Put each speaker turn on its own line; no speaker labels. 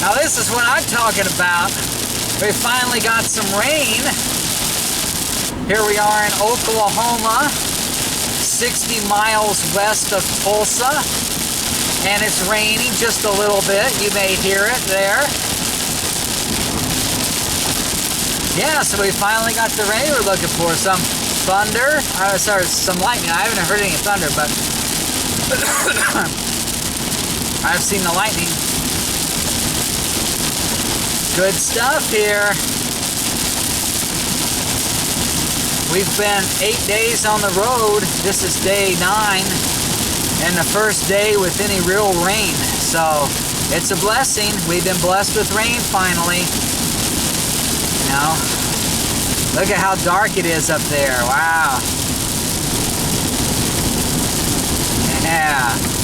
Now this is what I'm talking about. We finally got some rain. Here we are in Oklahoma, 60 miles west of Tulsa, and it's raining just a little bit. You may hear it there. Yeah, so we finally got the rain we're looking for. Some thunder, sorry, some lightning. I haven't heard any thunder, but I've seen the lightning. Good stuff here. We've been 8 days on the road. This is day 9 and the first day with any real rain. So it's a blessing. We've been blessed with rain finally. You know, look at how dark it is up there. Wow. Yeah.